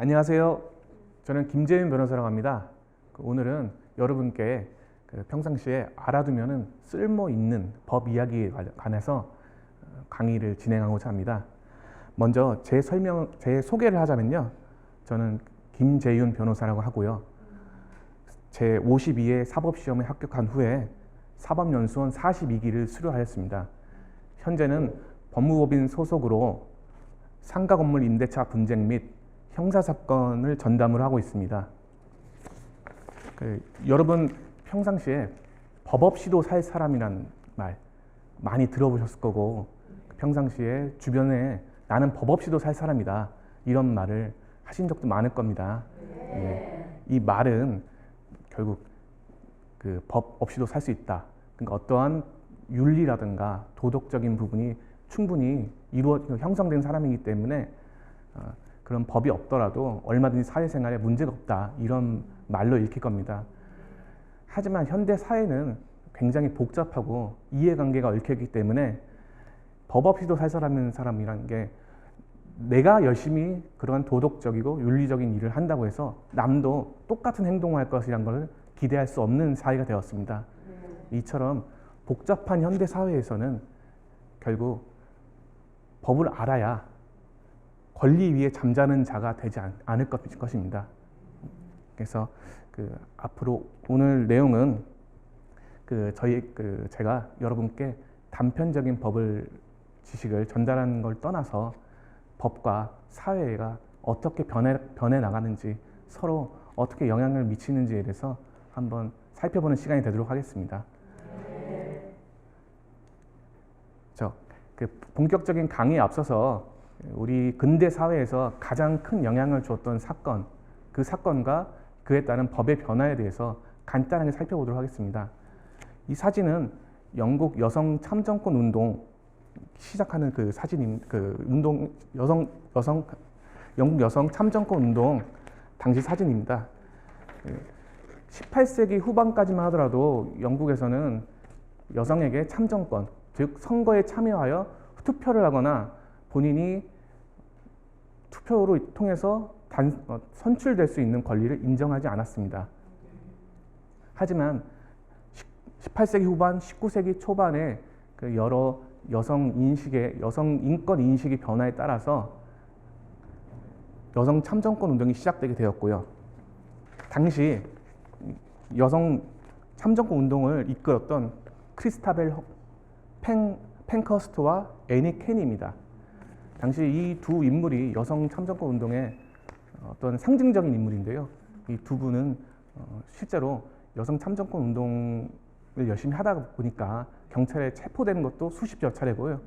안녕하세요. 저는 김재윤 변호사라고 합니다. 오늘은 여러분께 평상시에 알아두면 쓸모 있는 법 이야기에 관해서 강의를 진행하고자 합니다. 먼저 제 소개를 하자면요. 저는 김재윤 변호사라고 하고요. 제 52회 사법시험에 합격한 후에 사법연수원 42기를 수료하였습니다. 현재는 법무법인 소속으로 상가건물 임대차 분쟁 및 형사사건을 전담을 하고 있습니다. 여러분 평상시에 법 없이도 살 사람이란 말 많이 들어보셨을 거고, 평상시에 주변에 나는 법 없이도 살 사람이다 이런 말을 하신 적도 많을 겁니다. 이 말은 결국 법 없이도 살 수 있다. 그러니까 어떠한 윤리라든가 도덕적인 부분이 충분히 형성된 사람이기 때문에 그런 법이 없더라도 얼마든지 사회생활에 문제가 없다 이런 말로 읽힐 겁니다. 하지만 현대 사회는 굉장히 복잡하고 이해관계가 얽혀있기 때문에 법 없이도 살 사람이라는 게 내가 열심히 그러한 도덕적이고 윤리적인 일을 한다고 해서 남도 똑같은 행동을 할 것이라는 것을 기대할 수 없는 사회가 되었습니다. 이처럼 복잡한 현대 사회에서는 결국 법을 알아야 권리 위에 잠자는 자가 되지 않을 것입니다. 그래서 앞으로 오늘 내용은 제가 여러분께 단편적인 지식을 전달하는 걸 떠나서 법과 사회가 어떻게 변해 나가는지, 서로 어떻게 영향을 미치는지에 대해서 한번 살펴보는 시간이 되도록 하겠습니다. 본격적인 강의에 앞서서 우리 근대 사회에서 가장 큰 영향을 주었던 사건, 그 사건과 그에 따른 법의 변화에 대해서 간단하게 살펴보도록 하겠습니다. 이 사진은 영국 여성 참정권 운동 시작하는 영국 여성 참정권 운동 당시 사진입니다. 18세기 후반까지만 하더라도 영국에서는 여성에게 참정권, 즉 선거에 참여하여 투표를 하거나 본인이 투표를 통해서 선출될 수 있는 권리를 인정하지 않았습니다. 하지만 18세기 후반, 19세기 초반에 여러 여성 인권 인식의 변화에 따라서 여성 참정권 운동이 시작되게 되었고요. 당시 여성 참정권 운동을 이끌었던 크리스타벨 펜커스트와 애니 캔입니다. 당시 이 두 인물이 여성 참정권 운동의 어떤 상징적인 인물인데요. 이 두 분은 실제로 여성 참정권 운동을 열심히 하다 보니까 경찰에 체포되는 것도 수십여 차례고요.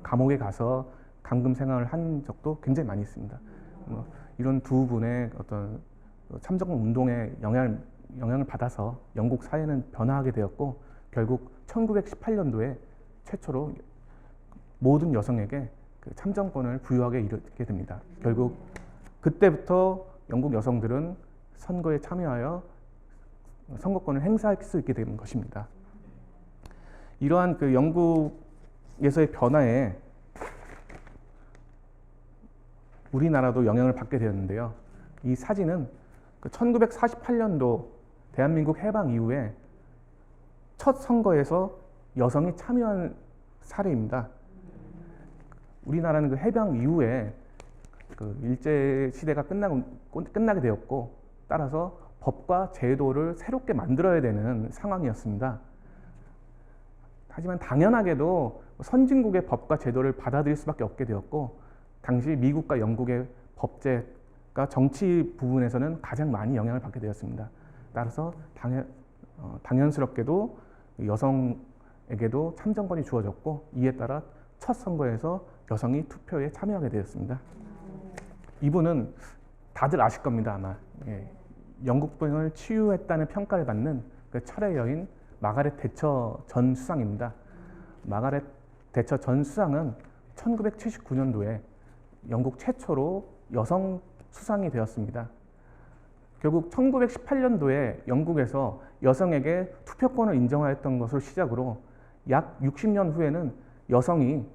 감옥에 가서 감금 생활을 한 적도 굉장히 많이 있습니다. 이런 두 분의 어떤 참정권 운동에 영향을 받아서 영국 사회는 변화하게 되었고, 결국 1918년도에 최초로 모든 여성에게 참정권을 부여하게 이르게 됩니다. 결국 그때부터 영국 여성들은 선거에 참여하여 선거권을 행사할 수 있게 된 것입니다. 이러한 영국에서의 변화에 우리나라도 영향을 받게 되었는데요. 이 사진은 1948년도 대한민국 해방 이후에 첫 선거에서 여성이 참여한 사례입니다. 우리나라는 해방 이후에 일제 시대가 끝나게 되었고, 따라서 법과 제도를 새롭게 만들어야 되는 상황이었습니다. 하지만 당연하게도 선진국의 법과 제도를 받아들일 수밖에 없게 되었고, 당시 미국과 영국의 법제가 정치 부분에서는 가장 많이 영향을 받게 되었습니다. 따라서 당연스럽게도 여성에게도 참정권이 주어졌고, 이에 따라 첫 선거에서 여성이 투표에 참여하게 되었습니다. 이분은 다들 아실 겁니다, 아마. 영국병을 치유했다는 평가를 받는 철의 여인 마가렛 대처 전 수상입니다. 마가렛 대처 전 수상은 1979년도에 영국 최초로 여성 수상이 되었습니다. 결국 1918년도에 영국에서 여성에게 투표권을 인정하였던 것을 시작으로 약 60년 후에는 여성이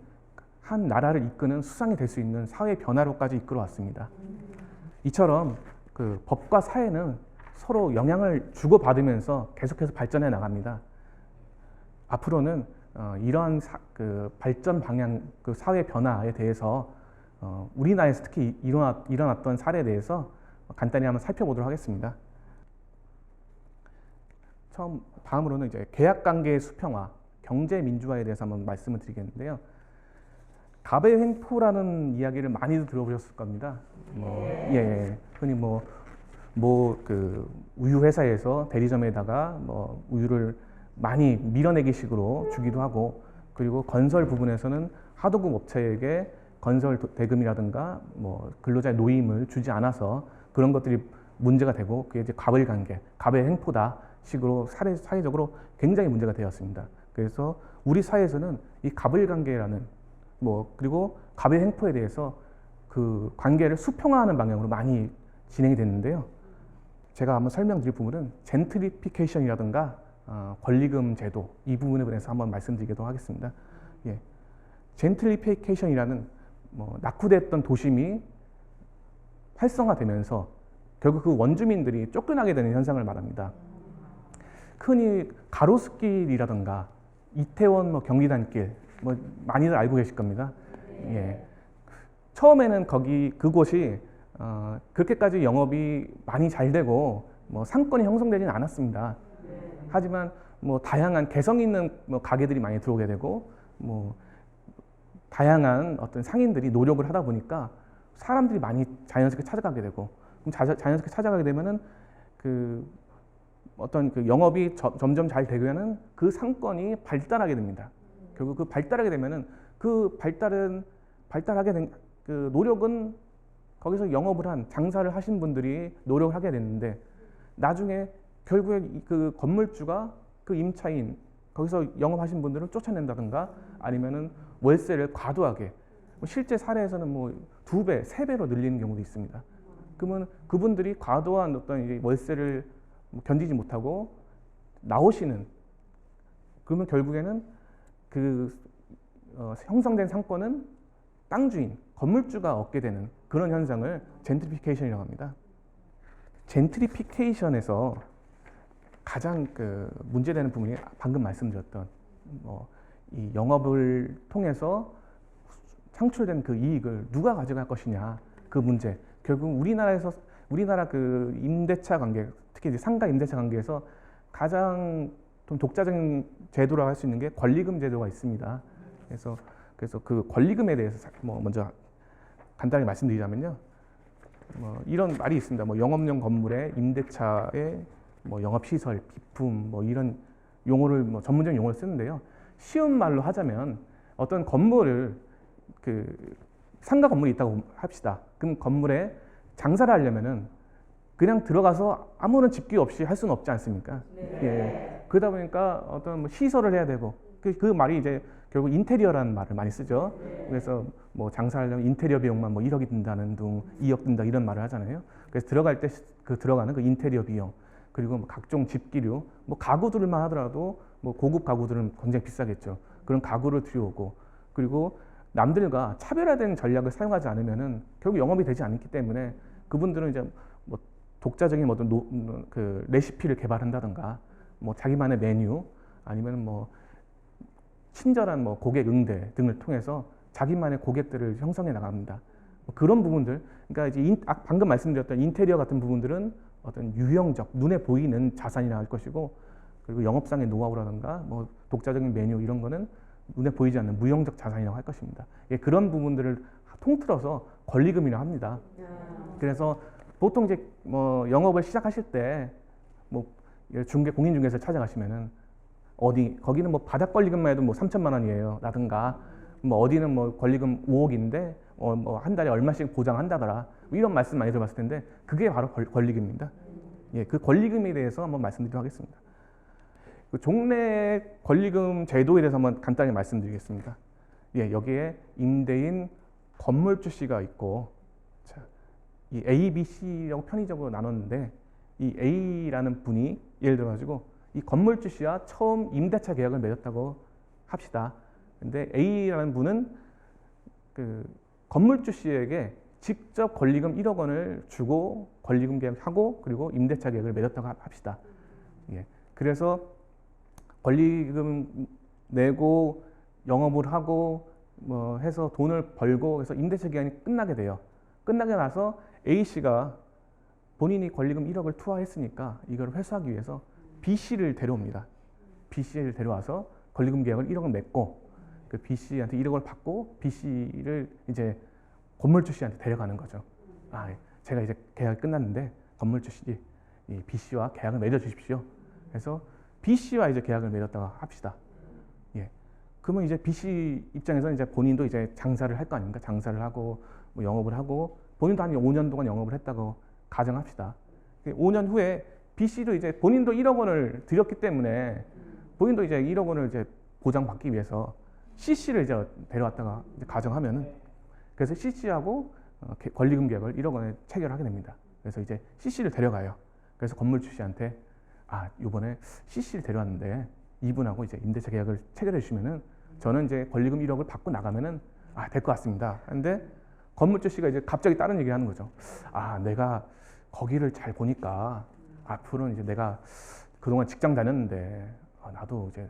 한 나라를 이끄는 수상이 될 수 있는 사회 변화로까지 이끌어왔습니다. 이처럼 그 법과 사회는 서로 영향을 주고받으면서 계속해서 발전해 나갑니다. 앞으로는 이러한 그 발전 방향, 그 사회 변화에 대해서 우리나라에서 특히 일어났던 사례에 대해서 간단히 한번 살펴보도록 하겠습니다. 다음으로는 이제 계약관계의 수평화, 경제 민주화에 대해서 한번 말씀을 드리겠는데요. 갑의 횡포라는 이야기를 많이들 들어보셨을 겁니다. 흔히 그 우유 회사에서 대리점에다가 우유를 많이 밀어내기 식으로 주기도 하고, 그리고 건설 부분에서는 하도급 업체에게 건설 대금이라든가 근로자의 노임을 주지 않아서 그런 것들이 문제가 되고, 그게 이제 갑의 관계, 갑의 횡포다 식으로 사회적으로 굉장히 문제가 되었습니다. 그래서 우리 사회에서는 이 갑의 관계라는 그리고 갑의 횡포에 대해서 그 관계를 수평화하는 방향으로 많이 진행이 됐는데요. 제가 한번 설명드릴 부분은 젠트리피케이션이라든가 권리금 제도, 이 부분에 대해서 한번 말씀드리도록 하겠습니다. 젠트리피케이션이라는 낙후됐던 도심이 활성화되면서 결국 그 원주민들이 쫓겨나게 되는 현상을 말합니다. 흔히 가로수길이라든가 이태원 경리단길 많이들 알고 계실 겁니다. 처음에는 그곳이 그렇게까지 영업이 많이 잘 되고 상권이 형성되지는 않았습니다. 하지만 다양한 개성 있는 가게들이 많이 들어오게 되고 다양한 어떤 상인들이 노력을 하다 보니까 사람들이 많이 자연스럽게 찾아가게 되고, 그럼 자연스럽게 찾아가게 되면은 어떤 영업이 점점 잘 되면은 그 상권이 발달하게 됩니다. 결국 그 발달하게 되면은 발달하게 된 그 노력은 거기서 영업을 한 장사를 하신 분들이 노력을 하게 됐는데, 나중에 결국에 그 건물주가 그 임차인 거기서 영업하신 분들을 쫓아낸다든가 아니면은 월세를 과도하게, 실제 사례에서는 2배, 3배로 늘리는 경우도 있습니다. 그러면 그분들이 과도한 어떤 이제 월세를 견디지 못하고 나오시는, 그러면 결국에는 형성된 상권은 땅 주인, 건물주가 얻게 되는 그런 현상을 젠트리피케이션이라고 합니다. 젠트리피케이션에서 가장 문제되는 부분이 방금 말씀드렸던 이 영업을 통해서 창출된 그 이익을 누가 가져갈 것이냐, 그 문제. 결국 우리나라 그 임대차 관계, 특히 이제 상가 임대차 관계에서 가장 좀 독자적인 제도라고 할 수 있는 게 권리금 제도가 있습니다. 그래서 그 권리금에 대해서 먼저 간단히 말씀드리자면요. 이런 말이 있습니다. 영업용 건물의 임대차의 영업시설, 비품, 이런 용어를, 전문적인 용어를 쓰는데요. 쉬운 말로 하자면 어떤 건물을, 상가 건물이 있다고 합시다. 그럼 건물에 장사를 하려면은 그냥 들어가서 아무런 집기 없이 할 수는 없지 않습니까? 그러다 보니까 어떤 시설을 해야 되고, 그 말이 이제 결국 인테리어라는 말을 많이 쓰죠. 그래서 장사하려면 인테리어 비용만 1억이 든다는 둥, 2억 든다 이런 말을 하잖아요. 그래서 들어갈 때 들어가는 그 인테리어 비용, 그리고 각종 집기류, 가구들만 하더라도 고급 가구들은 굉장히 비싸겠죠. 그런 가구를 들여오고, 그리고 남들과 차별화된 전략을 사용하지 않으면은 결국 영업이 되지 않기 때문에 그분들은 이제 독자적인 어떤 그 레시피를 개발한다든가, 자기만의 메뉴, 아니면 친절한 고객 응대 등을 통해서 자기만의 고객들을 형성해 나갑니다. 그런 부분들, 그러니까 이제 방금 말씀드렸던 인테리어 같은 부분들은 어떤 유형적, 눈에 보이는 자산이라 할 것이고, 그리고 영업상의 노하우라든가 독자적인 메뉴 이런 거는 눈에 보이지 않는 무형적 자산이라고 할 것입니다. 그런 부분들을 통틀어서 권리금이라고 합니다. 그래서 보통 이제 영업을 시작하실 때 공인중개사를 찾아가시면은 거기는 바닥 권리금만 해도 3천만 원이에요 라든가, 어디는 권리금 5억인데 한 달에 얼마씩 보장한다더라, 이런 말씀 많이 들어봤을 텐데 그게 바로 권리금입니다. 그 권리금에 대해서 한번 말씀드리도록 하겠습니다. 그 종래 권리금 제도에 대해서 한번 간단히 말씀드리겠습니다. 여기에 임대인, 건물주 씨가 있고, 이 A, B, C라고 편의적으로 나눴는데, 이 A라는 분이 예를 들어가지고 이 건물주 씨와 처음 임대차 계약을 맺었다고 합시다. 근데 A라는 분은 그 건물주 씨에게 직접 권리금 1억 원을 주고 권리금 계약하고 그리고 임대차 계약을 맺었다고 합시다. 예. 그래서 권리금 내고 영업을 하고 뭐 해서 돈을 벌고 해서 임대차 기간이 끝나게 돼요. 끝나게 나서 A씨가 본인이 권리금 1억을 투하했으니까 이걸 회수하기 위해서 B씨를 데려옵니다. B씨를 데려와서 권리금 계약을 1억을 맺고 그 B씨한테 1억을 받고 B씨를 이제 건물주 씨한테 데려가는 거죠. 아, 제가 이제 계약이 끝났는데 건물주 씨, 이 B씨와 계약을 맺어 주십시오. 그래서 B씨와 이제 계약을 맺었다고 합시다. 예. 그러면 이제 B씨 입장에서는 이제 본인도 이제 장사를 할 거 아닙니까? 장사를 하고 뭐 영업을 하고 본인도 한 5년 동안 영업을 했다고 가정합시다. 5년 후에 B씨도 이제 본인도 1억 원을 들였기 때문에 본인도 이제 1억 원을 이제 보장받기 위해서 C씨를 이제 데려왔다가 이제 가정하면은 그래서 C씨하고 권리금 계약을 1억 원에 체결하게 됩니다. 그래서 이제 C씨를 데려가요. 그래서 건물주 씨한테 아, 이번에 C씨를 데려왔는데 이분하고 이제 임대차 계약을 체결해 주시면은 저는 이제 권리금 1억을 받고 나가면은 아, 될 것 같습니다. 근데 건물주 씨가 이제 갑자기 다른 얘기를 하는 거죠. 아, 내가 거기를 잘 보니까 앞으로는 이제 내가 그동안 직장 다녔는데 나도 이제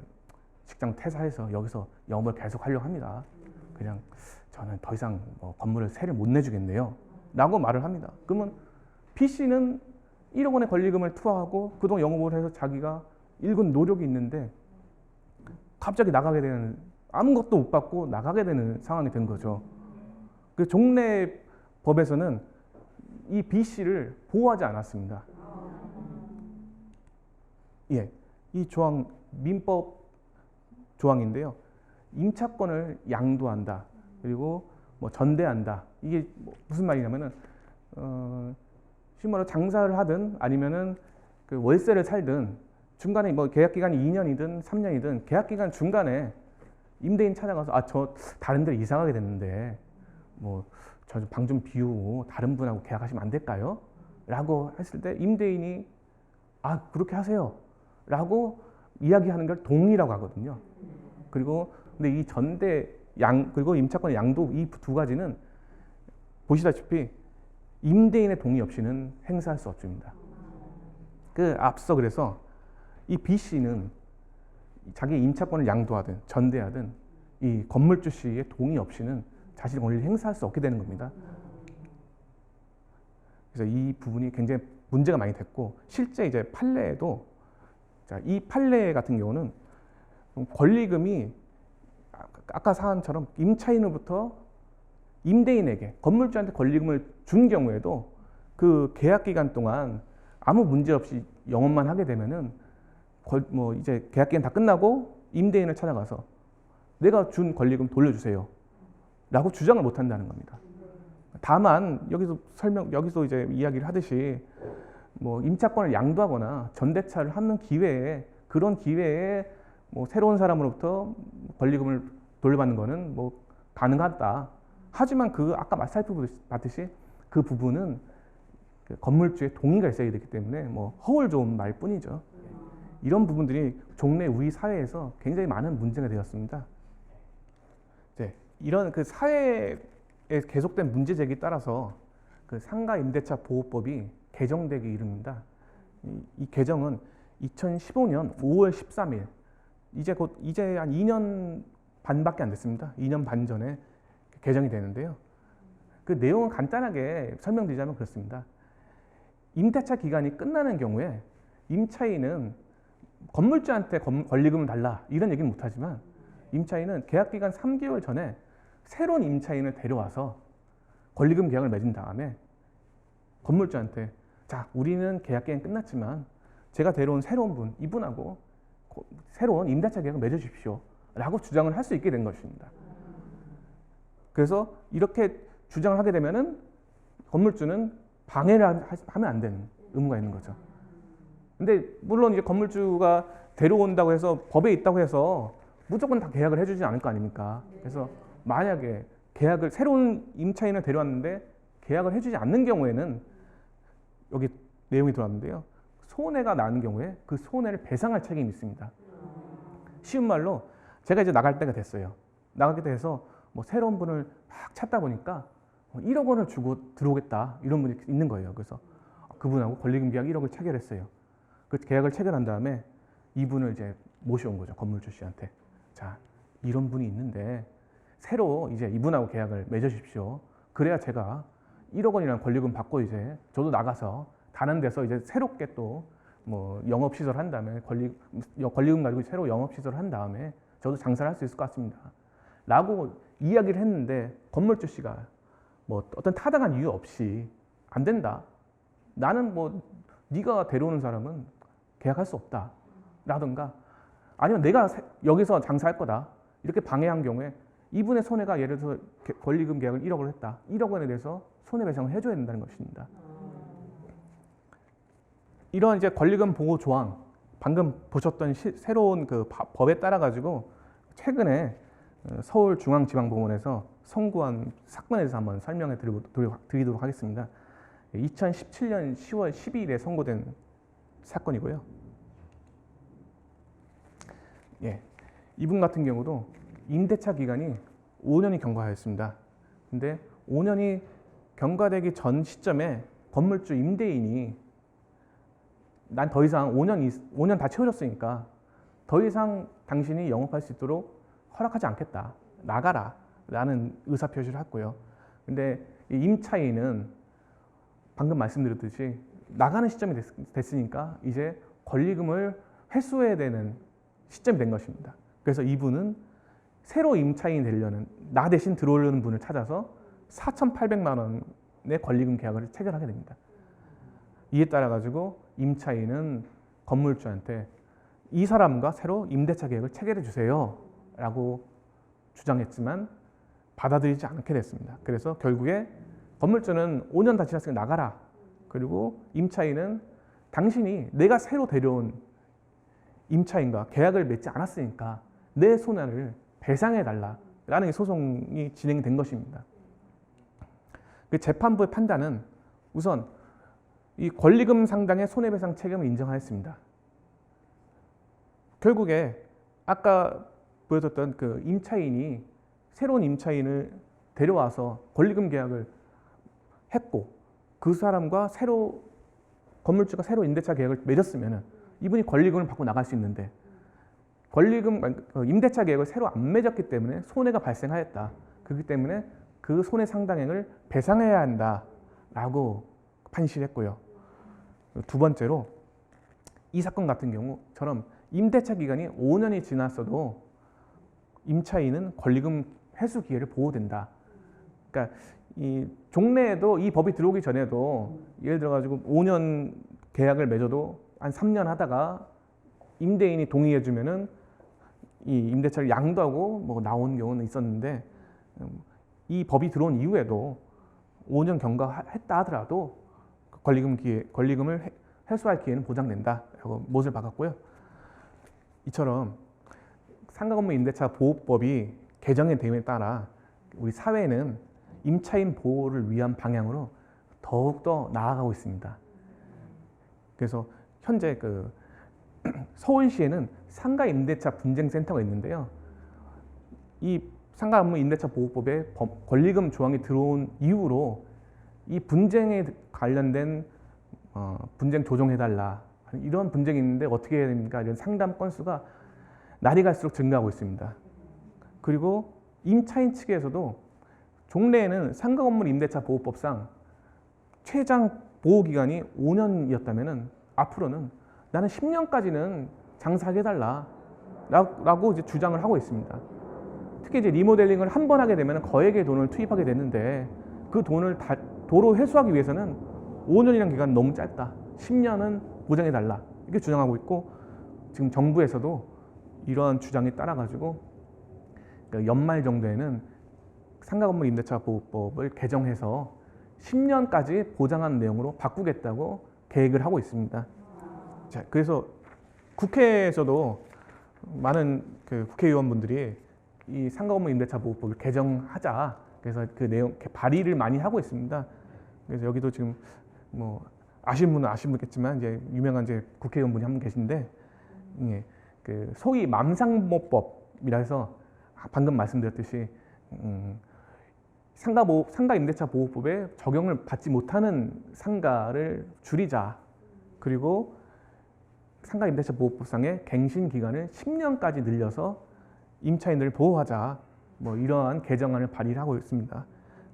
직장 퇴사해서 여기서 영업을 계속 하려고 합니다. 그냥 저는 더 이상 뭐 건물을 세를 못 내주겠네요. 라고 말을 합니다. 그러면 B씨는 1억 원의 권리금을 투하하고 그동안 영업을 해서 자기가 일군 노력이 있는데 갑자기 나가게 되는 아무것도 못 받고 나가게 되는 상황이 된 거죠. 그 종래법에서는 이 B씨를 보호하지 않았습니다. 예, 이 조항 민법 조항인데요. 임차권을 양도한다. 그리고 뭐 전대한다. 이게 무슨 말이냐면은 실무로 장사를 하든 아니면은 그 월세를 살든 중간에 뭐 계약 기간이 2년이든 3년이든 계약 기간 중간에 임대인 찾아가서 아, 저 다른 데로 이사 가게 됐는데 뭐 저 방 좀 비우고 다른 분하고 계약하시면 안 될까요? 라고 했을 때 임대인이 아, 그렇게 하세요. 라고 이야기하는 걸 동의라고 하거든요. 그리고 근데 이 전대 그리고 임차권의 양도 이 두 가지는 보시다시피 임대인의 동의 없이는 행사할 수 없습니다. 그 앞서 그래서 이 B씨는 자기 임차권을 양도하든 전대하든 이 건물주 씨의 동의 없이는 자신의 권리를 행사할 수 없게 되는 겁니다. 그래서 이 부분이 굉장히 문제가 많이 됐고 실제 이제 판례에도 자, 이 판례 같은 경우는 권리금이 아까 사안처럼 임차인으로부터 임대인에게 건물주한테 권리금을 준 경우에도 그 계약 기간 동안 아무 문제 없이 영업만 하게 되면은 뭐 이제 계약 기간 다 끝나고 임대인을 찾아가서 내가 준 권리금 돌려주세요 라고 주장을 못 한다는 겁니다. 다만 여기서 이제 이야기를 하듯이 뭐 임차권을 양도하거나 전대차를 하는 기회에 그런 기회에 뭐 새로운 사람으로부터 권리금을 돌려받는 거는 뭐 가능하다. 하지만 그 아까 살펴봤듯이 그 부분은 그 건물주의 동의가 있어야 되기 때문에 뭐 허울 좋은 말뿐이죠. 이런 부분들이 종래 우리 사회에서 굉장히 많은 문제가 되었습니다. 네, 이런 그 사회에 계속된 문제 제기에 따라서 그 상가 임대차 보호법이 개정되기 이릅니다. 이 개정은 2015년 5월 13일 이제 한 2년 반밖에 안 됐습니다. 2년 반 전에 개정이 되는데요. 그 내용은 간단하게 설명드리자면 그렇습니다. 임대차 기간이 끝나는 경우에 임차인은 건물주한테 권리금을 달라 이런 얘기는 못하지만 임차인은 계약 기간 3개월 전에 새로운 임차인을 데려와서 권리금 계약을 맺은 다음에 건물주한테 자, 우리는 계약 기간 끝났지만 제가 데려온 새로운 분, 이분하고 새로운 임대차 계약을 맺어주십시오 라고 주장을 할 수 있게 된 것입니다. 그래서 이렇게 주장을 하게 되면은 건물주는 방해를 하면 안 되는 의무가 있는 거죠. 근데 물론 이제 건물주가 데려온다고 해서 법에 있다고 해서 무조건 다 계약을 해주지 않을 거 아닙니까? 그래서 만약에 새로운 임차인을 데려왔는데 계약을 해주지 않는 경우에는 여기 내용이 들어왔는데요. 손해가 나는 경우에 그 손해를 배상할 책임이 있습니다. 쉬운 말로 제가 이제 나갈 때가 됐어요. 나가게 돼서 뭐 새로운 분을 막 찾다 보니까 1억 원을 주고 들어오겠다 이런 분이 있는 거예요. 그래서 그분하고 권리금 계약 1억을 체결했어요. 그 계약을 체결한 다음에 이분을 이제 모셔온 거죠. 건물주 씨한테. 자, 이런 분이 있는데 새로 이제 이분하고 계약을 맺으십시오. 그래야 제가 1억 원이라는 권리금 받고 이제 저도 나가서 다른 데서 이제 새롭게 또 뭐 영업시설 한 다음에 권리금 가지고 새로 영업시설 한 다음에 저도 장사를 할 수 있을 것 같습니다. 라고 이야기를 했는데 건물주 씨가 뭐 어떤 타당한 이유 없이 안 된다. 나는 뭐 네가 데려오는 사람은 계약할 수 없다. 라든가 아니면 내가 여기서 장사할 거다. 이렇게 방해한 경우에 이분의 손해가 예를 들어서 권리금 계약을 1억을 했다. 1억 원에 대해서 손해배상을 해줘야 된다는 것입니다. 이런 이제 권리금 보호 조항, 방금 보셨던 새로운 그 법에 따라 가지고 최근에 서울중앙지방법원에서 선고한 사건에 대해서 한번 설명해 드리도록 하겠습니다. 2017년 10월 12일에 선고된 사건이고요. 예, 이분 같은 경우도 임대차 기간이 5년이 경과하였습니다. 근데 5년이 경과되기 전 시점에 건물주 임대인이 난 더 이상 5년 다 채워졌으니까 더 이상 당신이 영업할 수 있도록 허락하지 않겠다. 나가라. 라는 의사표시를 했고요. 근데 이 임차인은 방금 말씀드렸듯이 나가는 시점이 됐으니까 이제 권리금을 회수해야 되는 시점이 된 것입니다. 그래서 이분은 새로 임차인이 되려는 나 대신 들어오려는 분을 찾아서 4,800만 원의 권리금 계약을 체결하게 됩니다. 이에 따라 가지고 임차인은 건물주한테 이 사람과 새로 임대차 계약을 체결해 주세요 라고 주장했지만 받아들이지 않게 됐습니다. 그래서 결국에 건물주는 5년 다 지났으니까 나가라. 그리고 임차인은 당신이 내가 새로 데려온 임차인과 계약을 맺지 않았으니까 내 손해를 배상해 달라라는 소송이 진행된 것입니다. 그 재판부의 판단은 우선 이 권리금 상당의 손해배상 책임을 인정하였습니다. 결국에 아까 보여줬던 그 임차인이 새로운 임차인을 데려와서 권리금 계약을 했고 그 사람과 건물주가 새로 임대차 계약을 맺었으면 이분이 권리금을 받고 나갈 수 있는데 임대차 계약을 새로 안 맺었기 때문에 손해가 발생하였다. 그렇기 때문에 그 손해 상당액을 배상해야 한다라고 판시했고요. 두 번째로 이 사건 같은 경우처럼 임대차 기간이 5년이 지났어도 임차인은 권리금 회수 기회를 보호된다. 그러니까 이 종래에도 이 법이 들어오기 전에도 예를 들어 가지고 5년 계약을 맺어도 한 3년 하다가 임대인이 동의해 주면은 이 임대차를 양도하고 뭐 나온 경우는 있었는데 이 법이 들어온 이후에도 5년 경과했다 하더라도 권리금을 회수할 기회는 보장된다라고 못을 박았고요. 이처럼 상가건물 임대차 보호법이 개정이 됨에 따라 우리 사회는 임차인 보호를 위한 방향으로 더욱더 나아가고 있습니다. 그래서 현재 그 서울시에는 상가 임대차 분쟁센터가 있는데요. 이 상가건물 임대차 보호법에 권리금 조항이 들어온 이후로 이 분쟁에 관련된 분쟁 조정해달라 이런 분쟁이 있는데 어떻게 해야 됩니까? 이런 상담 건수가 날이 갈수록 증가하고 있습니다. 그리고 임차인 측에서도 종래에는 상가건물 임대차 보호법상 최장 보호기간이 5년이었다면 앞으로는 나는 10년까지는 장사하게 해달라 라고 이제 주장을 하고 있습니다. 특히 이제 리모델링을 한 번 하게 되면 거액의 돈을 투입하게 되는데 그 돈을 도로 회수하기 위해서는 5년이라는 기간은 너무 짧다. 10년은 보장해달라. 이렇게 주장하고 있고 지금 정부에서도 이러한 주장에 따라가지고 연말 정도에는 상가건물 임대차 보호법을 개정해서 10년까지 보장하는 내용으로 바꾸겠다고 계획을 하고 있습니다. 자, 그래서 국회에서도 많은 그 국회의원분들이 이 상가건물 임대차 보호법을 개정하자. 그래서 그 내용 발의를 많이 하고 있습니다. 그래서 여기도 지금 뭐 아시는 분은 아시겠지만 이제 유명한 이제 국회의원분이 한 분 계신데 예, 그 소위 맘상보법이라 해서 방금 말씀드렸듯이 상가 임대차 보호법에 적용을 받지 못하는 상가를 줄이자. 그리고 상가 임대차 보호법상의 갱신 기간을 10년까지 늘려서 임차인들을 보호하자. 뭐 이러한 개정안을 발의하고 있습니다.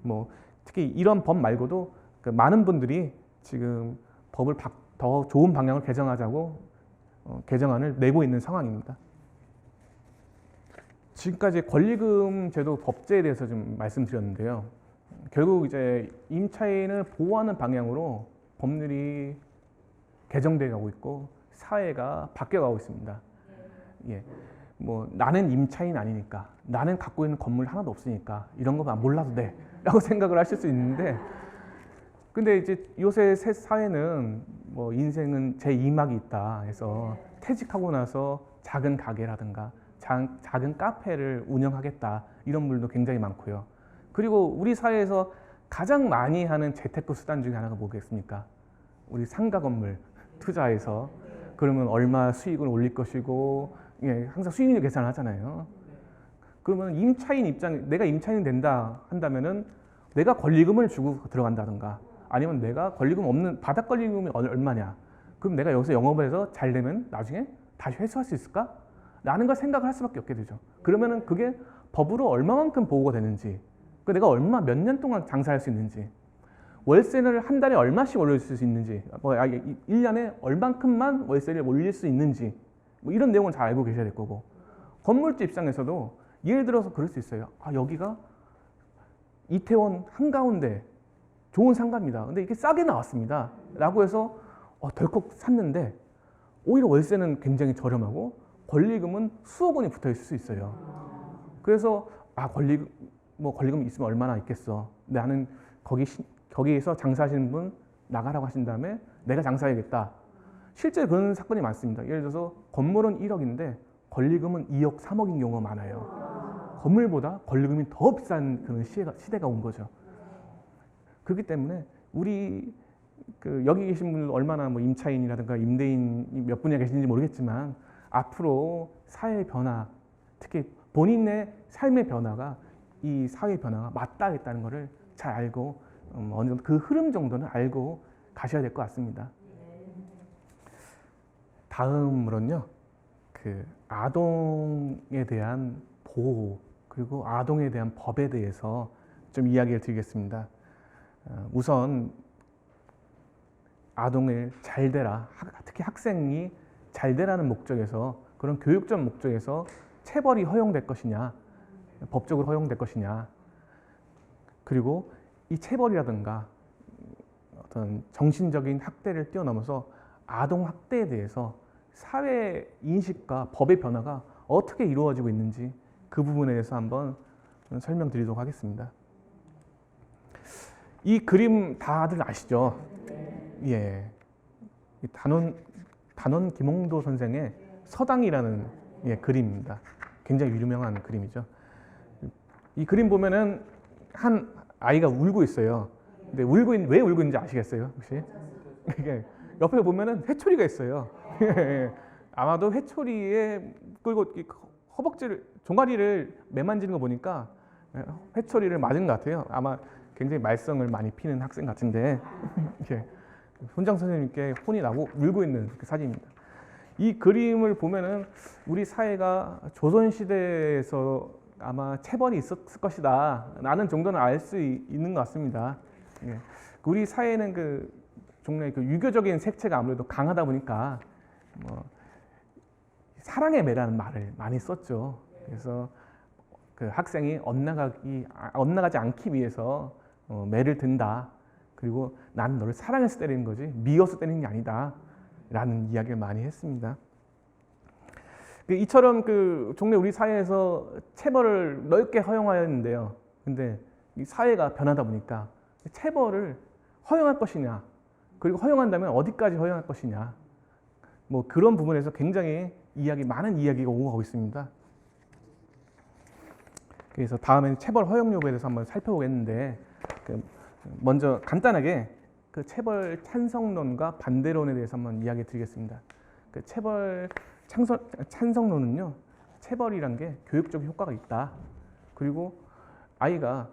뭐 특히 이런 법 말고도 많은 분들이 지금 법을 더 좋은 방향을 개정하자고 개정안을 내고 있는 상황입니다. 지금까지 권리금 제도 법제에 대해서 좀 말씀드렸는데요. 결국 이제 임차인을 보호하는 방향으로 법률이 개정되어 가고 있고 사회가 바뀌어가고 있습니다. 예, 뭐 나는 임차인 아니니까, 나는 갖고 있는 건물 하나도 없으니까 이런 거만 몰라도 돼라고 생각을 하실 수 있는데, 근데 이제 요새 새 사회는 뭐 인생은 제 2막이 있다 해서 퇴직하고 나서 작은 가게라든가 작은 카페를 운영하겠다 이런 분들도 굉장히 많고요. 그리고 우리 사회에서 가장 많이 하는 재테크 수단 중에 하나가 뭐겠습니까? 우리 상가 건물 투자해서 그러면 얼마 수익을 올릴 것이고, 예, 항상 수익률 계산을 하잖아요. 그러면 임차인 입장, 내가 임차인이 된다 한다면은 내가 권리금을 주고 들어간다든가, 아니면 내가 권리금 없는 바닥 권리금이 얼마냐? 그럼 내가 여기서 영업을 해서 잘 되면 나중에 다시 회수할 수 있을까? 라는 걸 생각을 할 수밖에 없게 되죠. 그러면은 그게 법으로 얼마만큼 보호가 되는지, 내가 몇 년 동안 장사할 수 있는지, 월세를 한 달에 얼마씩 올릴 수 있는지, 1년에 얼만큼만 월세를 올릴 수 있는지, 뭐 이런 내용을 잘 알고 계셔야 될 거고, 건물주 입장에서도 예를 들어서 그럴 수 있어요. 여기가 이태원 한가운데 좋은 상가입니다. 근데 이게 싸게 나왔습니다. 라고 해서 덜컥 샀는데 오히려 월세는 굉장히 저렴하고 권리금은 수억 원이 붙어 있을 수 있어요. 그래서 권리금 있으면 얼마나 있겠어. 나는 거기에서 장사하시는 분 나가라고 하신 다음에 내가 장사해야겠다. 실제 그런 사건이 많습니다. 예를 들어서 건물은 1억인데 권리금은 2억, 3억인 경우가 많아요. 건물보다 권리금이 더 비싼 그런 시대가 온 거죠. 그렇기 때문에 우리 여기 계신 분들 얼마나 뭐 임차인이라든가 임대인이 몇 분이나 계신지 모르겠지만 앞으로 사회의 변화, 특히 본인의 삶의 변화가 이 사회의 변화가 맞닿아있다는 것을 잘 알고 어느 정도 그 흐름 정도는 알고 가셔야 될 것 같습니다. 다음으로는요, 아동에 대한 보호 그리고 아동에 대한 법에 대해서 좀 이야기를 드리겠습니다. 우선 아동을 잘 되라, 특히 학생이 잘 되라는 목적에서, 그런 교육적 목적에서 체벌이 허용될 것이냐, 법적으로 허용될 것이냐, 그리고 이 체벌이라든가 어떤 정신적인 학대를 뛰어넘어서 아동 학대에 대해서 사회 인식과 법의 변화가 어떻게 이루어지고 있는지 그 부분에 대해서 한번 설명드리도록 하겠습니다. 이 그림 다들 아시죠? 예, 단원 김홍도 선생의 서당이라는 그림입니다. 굉장히 유명한 그림이죠. 이 그림 보면은 한 아이가 울고 있어요. 근데 왜 울고 있는지 아시겠어요, 혹시? 이게 옆에 보면은 회초리가 있어요. 아마도 회초리에 끌고 허벅지를, 종아리를 매만지는 거 보니까 회초리를 맞은 것 같아요. 아마 굉장히 말썽을 많이 피는 학생 같은데 손장 선생님께 혼이 나고 울고 있는 그 사진입니다. 이 그림을 보면은 우리 사회가 조선시대에서 아마 체벌이 있었을 것이다 라는 정도는 알 수 있는 것 같습니다. 우리 사회는 종래 유교적인 색채가 아무래도 강하다 보니까 사랑의 매라는 말을 많이 썼죠. 그래서 그 학생이 엇나가지 않기 위해서 매를 든다. 그리고 나는 너를 사랑해서 때리는 거지 미워서 때리는 게 아니다 라는 이야기를 많이 했습니다. 이처럼 종래 우리 사회에서 체벌을 넓게 허용하였는데요. 근데 이 사회가 변하다 보니까 체벌을 허용할 것이냐, 그리고 허용한다면 어디까지 허용할 것이냐, 뭐 그런 부분에서 굉장히 많은 이야기가 오고 가고 있습니다. 그래서 다음에는 체벌 허용 여부에 대해서 한번 살펴보겠는데, 먼저 간단하게 체벌 찬성론과 반대론에 대해서 한번 이야기 드리겠습니다. 체벌 찬성론은요, 체벌이란 게 교육적 효과가 있다. 그리고 아이가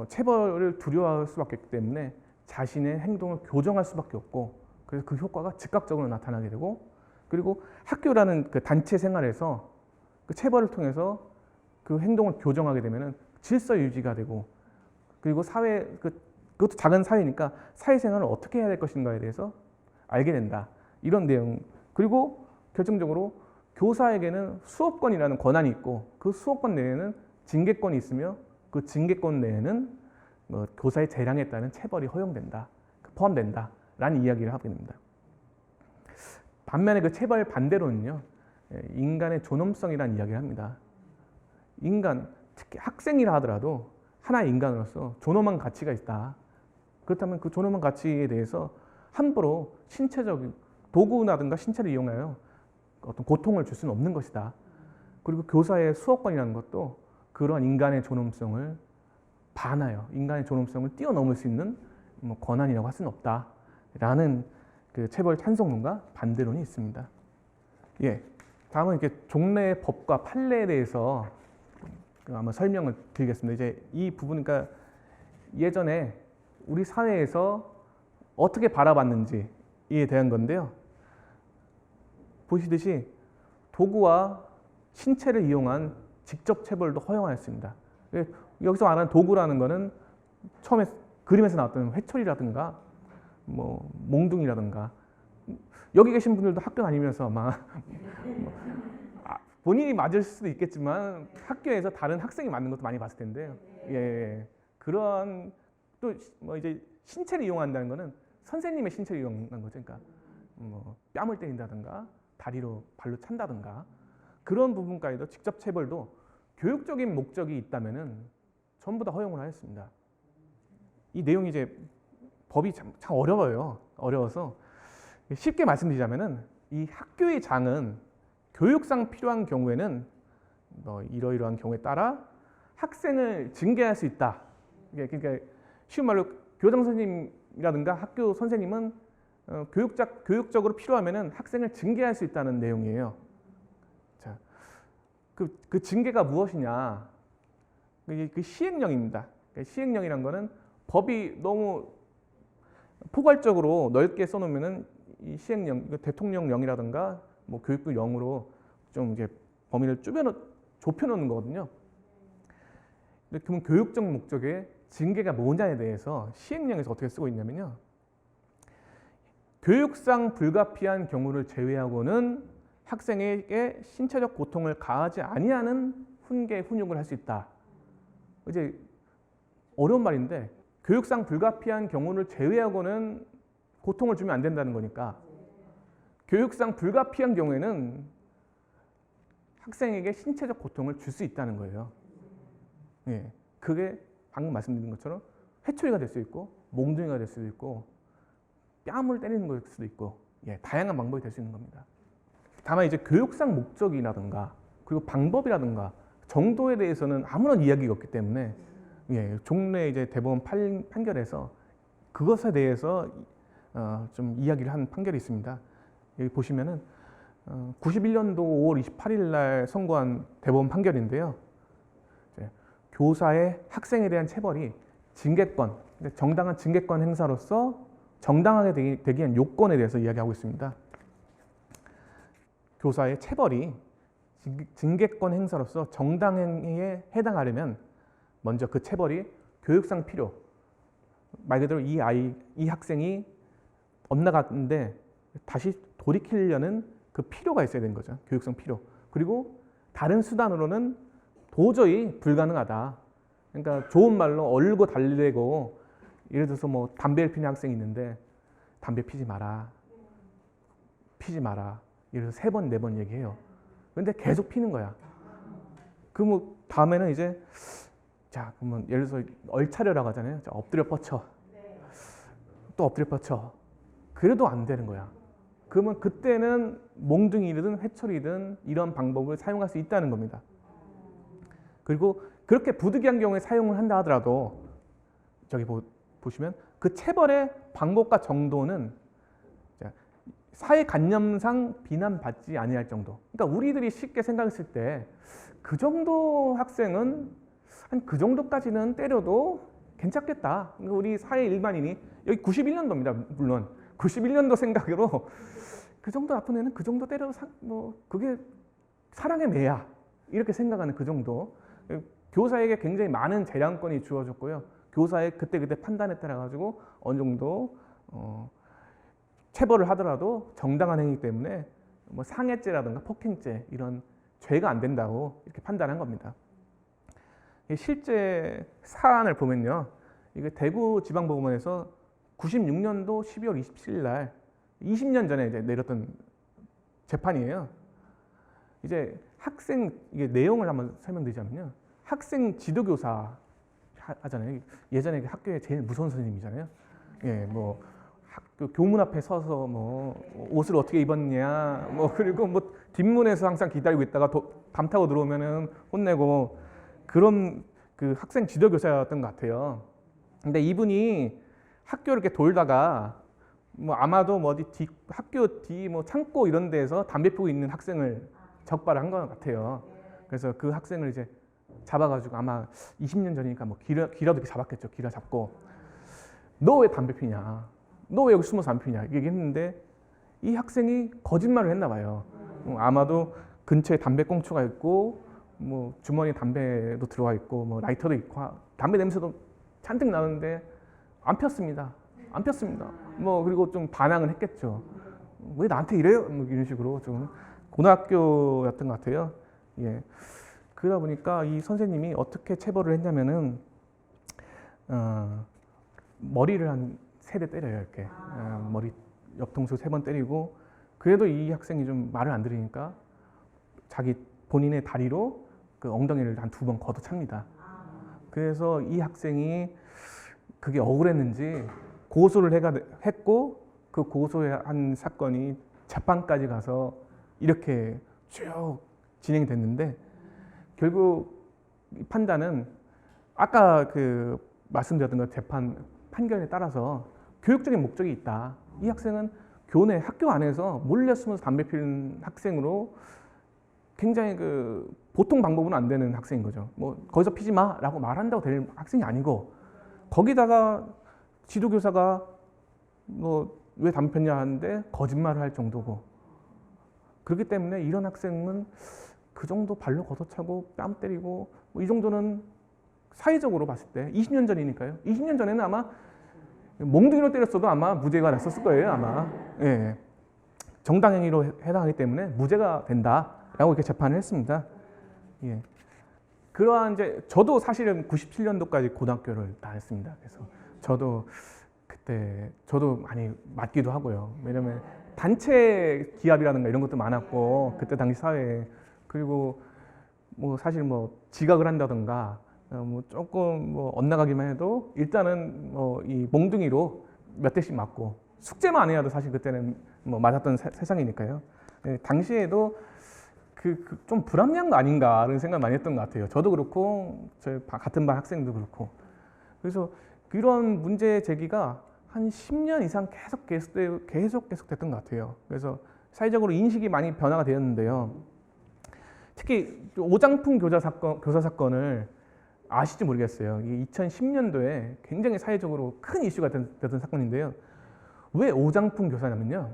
체벌을 두려워할 수밖에 없기 때문에 자신의 행동을 교정할 수밖에 없고, 그래서 그 효과가 즉각적으로 나타나게 되고, 그리고 학교라는 그 단체 생활에서 그 체벌을 통해서 그 행동을 교정하게 되면은 질서 유지가 되고, 그리고 사회, 그것도 작은 사회니까 사회생활을 어떻게 해야 될 것인가에 대해서 알게 된다. 이런 내용. 그리고 결정적으로 교사에게는 수업권이라는 권한이 있고, 그 수업권 내에는 징계권이 있으며, 그 징계권 내에는 교사의 재량에 따른 체벌이 허용된다, 포함된다 라는 이야기를 하게 됩니다. 반면에 그 체벌 반대로는요, 인간의 존엄성이라는 이야기를 합니다. 인간, 특히 학생이라 하더라도 하나의 인간으로서 존엄한 가치가 있다. 그렇다면 그 존엄한 가치에 대해서 함부로 신체적인 도구라든가 신체를 이용하여 어떤 고통을 줄 수는 없는 것이다. 그리고 교사의 수업권이라는 것도 그러한 인간의 존엄성을 반하여 인간의 존엄성을 뛰어넘을 수 있는 권한이라고 할 수는 없다라는 그 체벌 찬성론과 반대론이 있습니다. 예, 다음은 이렇게 종래의 법과 판례에 대해서 한번 설명을 드리겠습니다. 이제 이 부분, 그러니까 예전에 우리 사회에서 어떻게 바라봤는지에 대한 건데요. 보시듯이 도구와 신체를 이용한 직접 체벌도 허용하였습니다. 여기서 말하는 도구라는 것은 처음에 그림에서 나왔던 회초리라든가 몽둥이라든가, 여기 계신 분들도 학교 다니면서 아마 본인이 맞을 수도 있겠지만 학교에서 다른 학생이 맞는 것도 많이 봤을 텐데요. 예, 그런 또 이제 신체를 이용한다는 것은 선생님의 신체를 이용한 거죠. 그러니까 뺨을 때린다든가 다리로 발로 찬다든가 그런 부분까지도 직접 체벌도 교육적인 목적이 있다면은 전부 다 허용을 하였습니다. 이 내용이 이제 법이 참 어려워서 쉽게 말씀드리자면은 이 학교의 장은 교육상 필요한 경우에는 이러이러한 경우에 따라 학생을 징계할 수 있다. 그러니까 쉬운 말로 교장 선생님이라든가 학교 선생님은 교육적으로 필요하면은 학생을 징계할 수 있다는 내용이에요. 자, 그 징계가 무엇이냐? 그 시행령입니다. 시행령이란 거는 법이 너무 포괄적으로 넓게 써놓으면은 이 시행령, 대통령령이라든가 교육부령으로 좀 이제 범위를 좁혀놓는 거거든요. 그러면 교육적 목적의 징계가 뭐냐에 대해서 시행령에서 어떻게 쓰고 있냐면요. 교육상 불가피한 경우를 제외하고는 학생에게 신체적 고통을 가하지 아니하는 훈계, 훈육을 할 수 있다. 이제 어려운 말인데 교육상 불가피한 경우를 제외하고는 고통을 주면 안 된다는 거니까 교육상 불가피한 경우에는 학생에게 신체적 고통을 줄 수 있다는 거예요. 예, 그게 방금 말씀드린 것처럼 회초리가 될 수 있고 몽둥이가 될 수도 있고 뺨을 때리는 걸 수도 있고, 예, 다양한 방법이 될 수 있는 겁니다. 다만 이제 교육상 목적이라든가 그리고 방법이라든가 정도에 대해서는 아무런 이야기가 없기 때문에, 예, 종래 이제 대법원 판결에서 그것에 대해서 좀 이야기를 한 판결이 있습니다. 여기 보시면은 91년도 5월 28일 날 선고한 대법원 판결인데요. 교사의 학생에 대한 체벌이 징계권, 정당한 징계권 행사로서 정당하게 되기 위한 요건에 대해서 이야기하고 있습니다. 교사의 체벌이 징계권 행사로서 정당행위에 해당하려면 먼저 그 체벌이 교육상 필요, 말 그대로 이 학생이 엇나갔는데 다시 돌이키려는 그 필요가 있어야 되는 거죠. 교육성 필요. 그리고 다른 수단으로는 도저히 불가능하다. 그러니까 좋은 말로 얼고 달래고, 예를 들어서 담배를 피는 학생이 있는데 담배 피지 마라. 피지 마라. 예를 들어서 3번, 4번 얘기해요. 근데 계속 피는 거야. 그럼 다음에는 이제 자, 그러면 예를 들어서 얼차려라고 하잖아요. 자, 엎드려 뻗쳐. 또 엎드려 뻗쳐. 그래도 안 되는 거야. 그러면 그때는 몽둥이든 회초리든 이런 방법을 사용할 수 있다는 겁니다. 그리고 그렇게 부득이한 경우에 사용을 한다 하더라도 저기 보시면 그 체벌의 방법과 정도는 사회관념상 비난받지 아니할 정도. 그러니까 우리들이 쉽게 생각했을 때 그 정도 학생은 한 그 정도까지는 때려도 괜찮겠다. 우리 사회 일반인이 여기 91년도입니다. 물론 91년도 생각으로 그 정도 아픈 애는 그 정도 때려도 뭐 그게 사랑의 매야 이렇게 생각하는 그 정도. 교사에게 굉장히 많은 재량권이 주어졌고요. 교사의 그때그때 판단에 따라 가지고 어느 정도 체벌을 하더라도 정당한 행위 때문에 뭐 상해죄라든가 폭행죄 이런 죄가 안 된다고 이렇게 판단한 겁니다. 실제 사안을 보면요, 이게 대구지방법원에서 96년도 12월 27일 날 20년 전에 이제 내렸던 재판이에요. 이제 학생 이게 내용을 한번 설명드리자면요, 학생 지도교사 하잖아요. 예전에 학교에 제일 무서운 선생님이잖아요. 예, 뭐 학교 교문 앞에 서서 뭐 옷을 어떻게 입었냐, 뭐 그리고 뭐 뒷문에서 항상 기다리고 있다가 밤 타고 들어오면은 혼내고 그런 그 학생 지도교사였던 것 같아요. 근데 이분이 학교 이렇게 돌다가 뭐 아마도 뭐 어디 학교 뒤 뭐 창고 이런 데에서 담배 피우고 있는 학생을 적발을 한 것 같아요. 그래서 그 학생을 이제 잡아가지고 아마 20년 전이니까 뭐 기라도 이렇게 잡았겠죠. 기라 잡고 너 왜 담배 피냐? 너 왜 여기 숨어서 담배 피냐? 얘기했는데 이 학생이 거짓말을 했나 봐요. 아마도 근처에 담배 꽁초가 있고 뭐 주머니에 담배도 들어가 있고 뭐 라이터도 있고 담배 냄새도 잔뜩 나는데 안 폈습니다. 안 폈습니다. 뭐 그리고 좀 반항을 했겠죠. 왜 나한테 이래요? 뭐 이런 식으로 좀 고등학교였던 것 같아요. 예. 그러다 보니까 이 선생님이 어떻게 체벌을 했냐면은 머리를 한 3대 때려요. 이렇게 머리 옆통수 3번 때리고 그래도 이 학생이 좀 말을 안 들으니까 자기 본인의 다리로 그 엉덩이를 한 2번 걷어찹니다. 그래서 이 학생이 그게 억울했는지 고소를 했고 그 고소한 사건이 재판까지 가서 이렇게 쭉 진행이 됐는데 결국 판단은 아까 그 말씀드렸던 그 재판 판결에 따라서 교육적인 목적이 있다. 이 학생은 교내 학교 안에서 몰래 숨어서 담배 피우는 학생으로 굉장히 그 보통 방법은 안 되는 학생인 거죠. 뭐 거기서 피지 마라고 말한다고 될 학생이 아니고 거기다가 지도교사가 뭐 왜 담배 폈냐 하는데 거짓말을 할 정도고 그렇기 때문에 이런 학생은 그 정도 발로 걷어차고 뺨 때리고 뭐 이 정도는 사회적으로 봤을 때 20년 전이니까요. 20년 전에는 아마 몽둥이로 때렸어도 아마 무죄가 났었을 거예요. 아마 예. 정당행위로 해당하기 때문에 무죄가 된다라고 이렇게 재판을 했습니다. 예. 그러한 이제 저도 사실은 97년도까지 고등학교를 다녔습니다. 그래서 저도 그때 저도 많이 맞기도 하고요. 왜냐면 단체 기합이라든가 이런 것도 많았고 그때 당시 사회에 그리고 뭐 사실 뭐 지각을 한다든가 뭐 조금 뭐 엇나가기만 해도 일단은 뭐 이 몽둥이로 몇 대씩 맞고 숙제만 안 해도 사실 그때는 뭐 맞았던 세상이니까요. 네, 당시에도 좀 불합리한 거 아닌가 이런 생각 많이 했던 것 같아요. 저도 그렇고 저희 같은 반 학생도 그렇고 그래서 그런 문제 제기가 한 10년 이상 계속 됐던 것 같아요. 그래서 사회적으로 인식이 많이 변화가 되었는데요. 특히 오장풍 교사 사건을 아실지 모르겠어요. 이게 2010년도에 굉장히 사회적으로 큰 이슈가 됐던 사건인데요. 왜 오장풍 교사냐면요.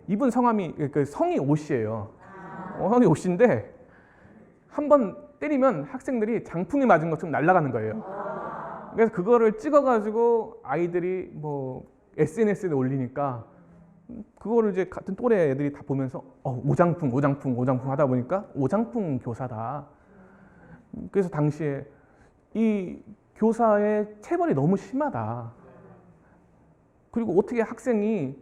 이분 성함이 그 성이 오씨예요. 성이 오씨인데 한 번 때리면 학생들이 장풍이 맞은 것처럼 날아가는 거예요. 그래서 그거를 찍어가지고 아이들이 뭐 SNS에 올리니까 그거를 이제 같은 또래 애들이 다 보면서 오장풍 하다 보니까 오장풍 교사다. 그래서 당시에 이 교사의 체벌이 너무 심하다. 그리고 어떻게 학생이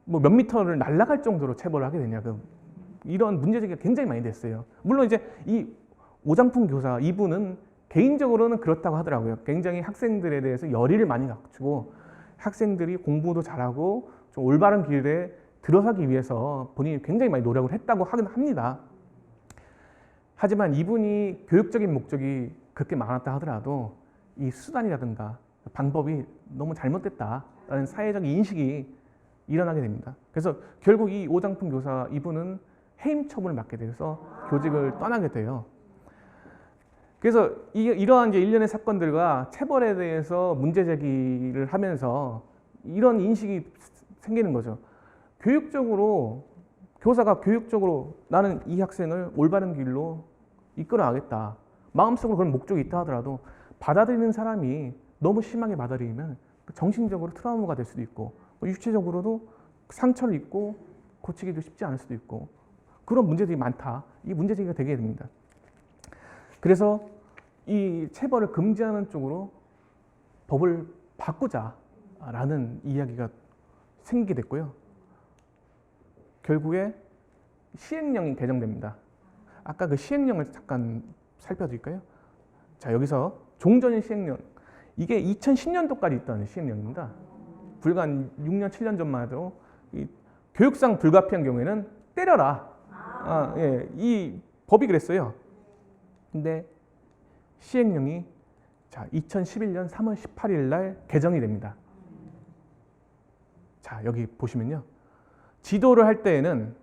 뭐 몇 미터를 날아갈 정도로 체벌을 하게 되냐. 이런 문제제기가 굉장히 많이 됐어요. 물론 이제 이 오장풍 교사 이분은 개인적으로는 그렇다고 하더라고요. 굉장히 학생들에 대해서 열의를 많이 갖추고 학생들이 공부도 잘하고 좀 올바른 길에 들어서기 위해서 본인이 굉장히 많이 노력을 했다고 하긴 합니다. 하지만 이분이 교육적인 목적이 그렇게 많았다 하더라도 이 수단이라든가 방법이 너무 잘못됐다라는 사회적 인식이 일어나게 됩니다. 그래서 결국 이 오장풍 교사 이분은 해임 처분을 받게 돼서 교직을 떠나게 돼요. 그래서 이러한 이제 일련의 사건들과 체벌에 대해서 문제 제기를 하면서 이런 인식이 생기는 거죠. 교사가 교육적으로 나는 이 학생을 올바른 길로 이끌어 나가겠다. 마음속으로 그런 목적이 있다 하더라도 받아들이는 사람이 너무 심하게 받아들이면 정신적으로 트라우마가 될 수도 있고 육체적으로도 상처를 입고 고치기도 쉽지 않을 수도 있고 그런 문제들이 많다. 이 문제 제기가 되게 됩니다. 그래서 이 체벌을 금지하는 쪽으로 법을 바꾸자라는 이야기가 생기게 됐고요. 결국에 시행령이 개정됩니다. 아까 그 시행령을 잠깐 살펴드릴까요? 자, 여기서 종전인 시행령. 이게 2010년도까지 있던 시행령입니다. 불과 한 6년, 7년 전만 해도 이 교육상 불가피한 경우에는 때려라. 예, 이 법이 그랬어요. 근데 시행령이 자, 2011년 3월 18일 날 개정이 됩니다. 자, 여기 보시면요. 지도를 할 때에는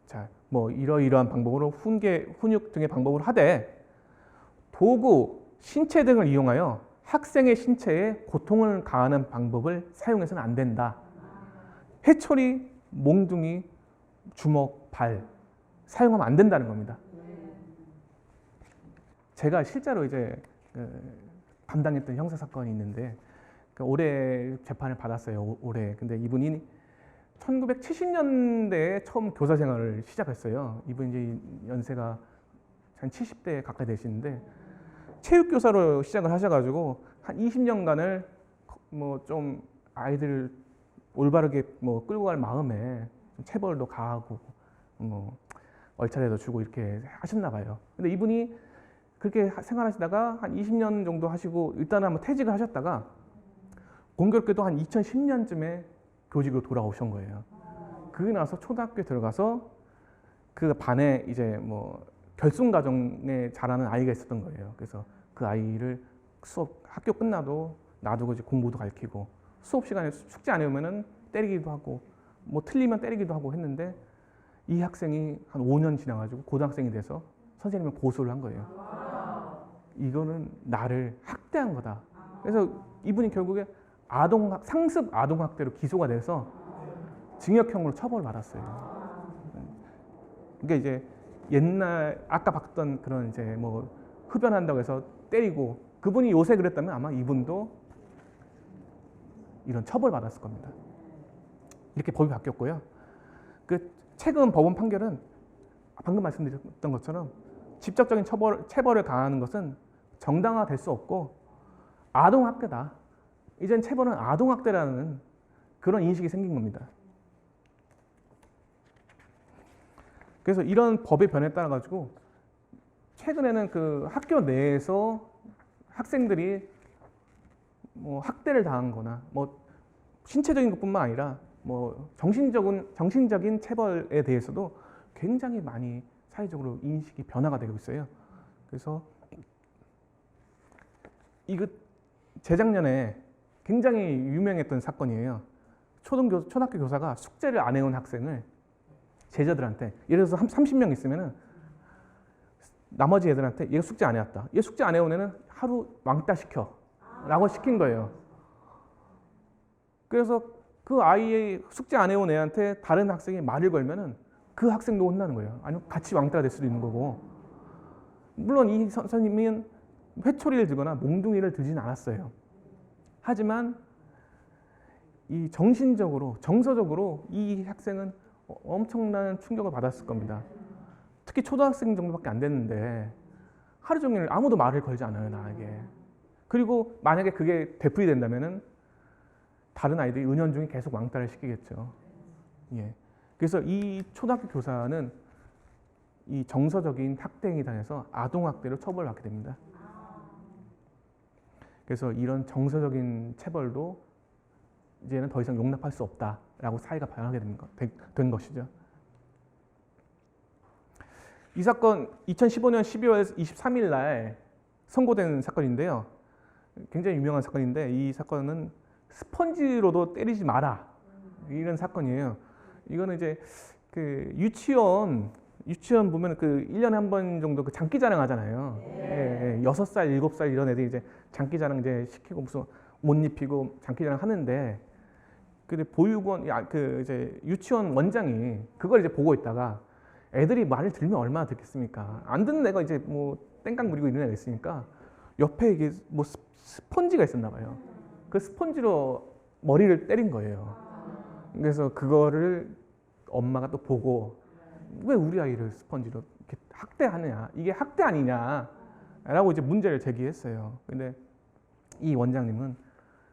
자, 뭐 이러이러한 방법으로 훈육 등의 방법으로 하되 도구, 신체 등을 이용하여 학생의 신체에 고통을 가하는 방법을 사용해서는 안 된다. 회초리, 몽둥이, 주먹, 발 사용하면 안 된다는 겁니다. 제가 실제로 이제 담당했던 형사 사건이 있는데 올해 재판을 받았어요. 올해. 근데 이분이 1970년대에 처음 교사 생활을 시작했어요. 이분이 이제 연세가 한 70대 가까이 되시는데 체육교사로 시작을 하셔가지고 한 20년간을 뭐 좀 아이들 올바르게 뭐 끌고 갈 마음에 좀 체벌도 가하고 뭐 얼차례도 주고 이렇게 하셨나 봐요. 근데 이분이 그렇게 생활하시다가 한 20년 정도 하시고 일단은 한번 퇴직을 하셨다가 공교롭게도 한 2010년쯤에 교직으로 돌아오신 거예요. 그게 나서 초등학교에 들어가서 그 반에 이제 뭐 결손 가정에 자라는 아이가 있었던 거예요. 그래서 그 아이를 학교 끝나도 놔두고 이제 공부도 가르치고 수업 시간에 숙제 안 해오면은 때리기도 하고 뭐 틀리면 때리기도 하고 했는데 이 학생이 한 5년 지나가지고 고등학생이 돼서 선생님을 고소를 한 거예요. 이거는 나를 학대한 거다. 그래서 이분이 결국에 상습 아동학대로 기소가 돼서 징역형으로 처벌받았어요. 그러니까 이제 옛날 아까 봤던 그런 이제 뭐 흡연한다고 해서 때리고 그분이 요새 그랬다면 아마 이분도 이런 처벌받았을 겁니다. 이렇게 법이 바뀌었고요. 그 최근 법원 판결은 방금 말씀드렸던 것처럼 직접적인 체벌을 가하는 것은 정당화될 수 없고 아동학대다. 이젠 체벌은 아동학대라는 그런 인식이 생긴 겁니다. 그래서 이런 법의 변화에 따라 가지고 최근에는 그 학교 내에서 학생들이 뭐 학대를 당한 거나 뭐 신체적인 것뿐만 아니라 뭐 정신적인 체벌에 대해서도 굉장히 많이 사회적으로 인식이 변화가 되고 있어요. 그래서 이거 재작년에 굉장히 유명했던 사건이에요. 초등학교 교사가 숙제를 안 해온 학생을 제자들한테 예를 들어서 30명 있으면은 나머지 애들한테 얘가 숙제 안 해왔다. 얘 숙제 안 해온 애는 하루 왕따 시켜 라고 시킨 거예요. 그래서 그 아이의 숙제 안 해온 애한테 다른 학생이 말을 걸면은 그 학생도 혼나는 거예요. 아니면 같이 왕따가 될 수도 있는 거고. 물론 이 선생님은 회초리를 들거나 몽둥이를 들지는 않았어요. 하지만 이 정신적으로, 정서적으로 이 학생은 엄청난 충격을 받았을 겁니다. 특히 초등학생 정도밖에 안 됐는데 하루 종일 아무도 말을 걸지 않아요, 나에게. 그리고 만약에 그게 되풀이 된다면은 다른 아이들이 은연중에 계속 왕따를 시키겠죠. 예. 그래서 이 초등학교 교사는 이 정서적인 학대 행위 당해서 아동학대로 처벌받게 됩니다. 그래서 이런 정서적인 체벌도 이제는 더 이상 용납할 수 없다라고 사회가 변하게 된 것이죠. 이 사건 2015년 12월 23일 날 선고된 사건인데요. 굉장히 유명한 사건인데 이 사건은 스펀지로도 때리지 마라 이런 사건이에요. 이거는 이제 그 유치원 유치원 보면 그 1년에 한 번 정도 그 장기자랑 하잖아요. 예, 예. 6살, 7살 이런 애들이 이제 장기자랑 이제 시키고 무슨 옷 입히고 장기자랑 하는데, 근데 보육원, 그 이제 유치원 원장이 그걸 이제 보고 있다가 애들이 말을 들으면 얼마나 듣겠습니까? 안 듣는 애가 이제 뭐 땡깡 부리고 이런 애가 있으니까 옆에 이게 뭐 스펀지가 있었나 봐요. 그 스펀지로 머리를 때린 거예요. 그래서 그거를 엄마가 또 보고 왜 우리 아이를 스펀지로 이렇게 학대하느냐, 이게 학대 아니냐라고 이제 문제를 제기했어요. 근데 이 원장님은